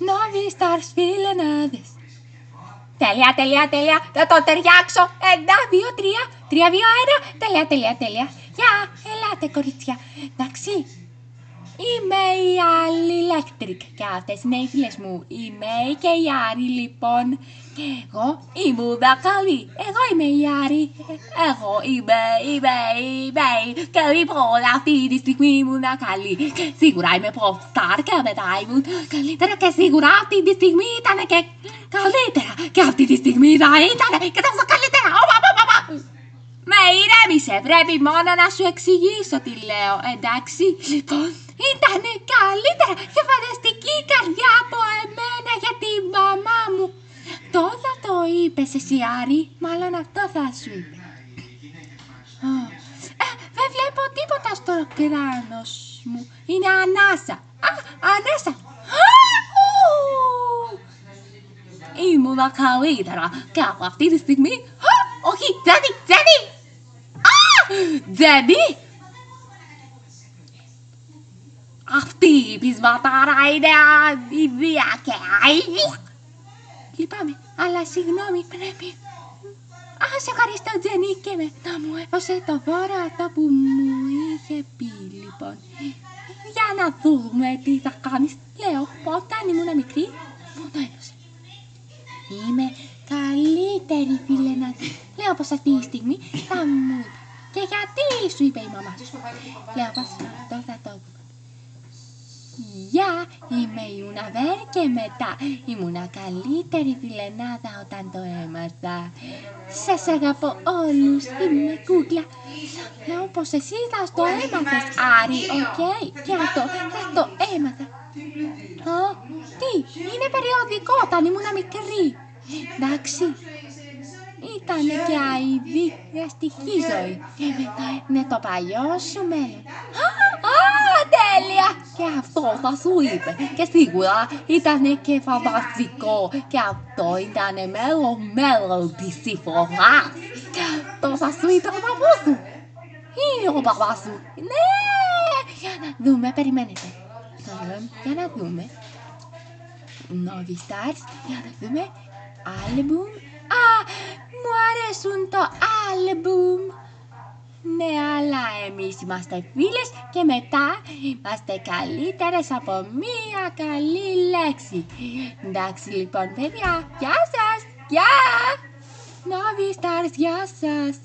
Novi Stars φιλενάδες. Τέλεια. Θα το ταιριάξω. 1, 2, 3. 3, 2, 1. Τέλεια. Γεια, ελάτε κορίτσια. Εντάξει. Είμαι η Άλλη Electric και αυτές είναι οι φίλες μου. Η Μέη και η Άρη λοιπόν. Εγώ ήμουν καλή. Εγώ είμαι η Άρη. Εγώ είμαι η Μέη. Και λοιπόν αυτή τη στιγμή ήμουν καλή. Σίγουρα είμαι pop star και μετά ήμουν καλύτερα και σίγουρα αυτή τη στιγμή ήταν και καλύτερα. Και αυτή τη στιγμή θα ήταν και τόσο καλύτερα. Με ηρέμησε, πρέπει μόνο να σου εξηγήσω τι λέω, εντάξει. Λοιπόν, ήτανε καλύτερα και φανταστική καρδιά από εμένα για την μαμά μου. Αυτό θα το είπες εσύ, Άρη, μάλλον αυτό θα σου είπε. Δεν βλέπω τίποτα στο κράνος μου, είναι ανάσα. Ανάσα. Ήμουνα καλύτερα και από αυτή τη στιγμή. Όχι, Τζένι! Τζένι! Αυτή η πεισματάρα είναι ανιδία και αίδια. Λυπάμαι, αλλά συγγνώμη, πρέπει. Σε ευχαριστώ, Τζένι, και μετά μου έδωσε το δώρο αυτό που μου είχε πει, λοιπόν. Για να δούμε τι θα κάνεις. Λέω, όταν ήμουν μικρή, μου το έδωσε. Είμαι καλύτερη φιλενάδες. Λέω πως αυτή τη στιγμή θα μου είπε. Και γιατί σου είπε η μαμά σου. Λέω πως αυτό θα το πούμε. Γεια, είμαι η Ουναβέρ και μετά ήμουνα καλύτερη φιλενάδα όταν το έμαθα. Σας αγαπώ όλους, είμαι κούκλα. Λέω πως εσύ θα το έμαθες, Άρη, οκ. Και αυτό θα το έμαθα. Τι, είναι περιοδικό όταν ήμουνα μικρή. Εντάξει, ήτανε και αηδιαστική ζωή. Είναι το παλιό σου μέλλον. Τέλεια! Και αυτό θα σου είπε. Και σίγουρα ήτανε και φανταστικό. Και αυτό ήτανε μέλλον της συμφοράς. Το θα σου είπε ο παππούς σου. Είναι ο παπάς σου. Ναι! Για να δούμε, περιμένετε. Για να δούμε. Novi Stars, για να δούμε. Άλμπουμ. Μου αρέσουν το άλμπουμ. Ναι, αλλά εμείς είμαστε φίλες και μετά είμαστε καλύτερες από μία καλή λέξη. Εντάξει λοιπόν παιδιά, γεια σας, γεια! Novi Stars, γεια σας!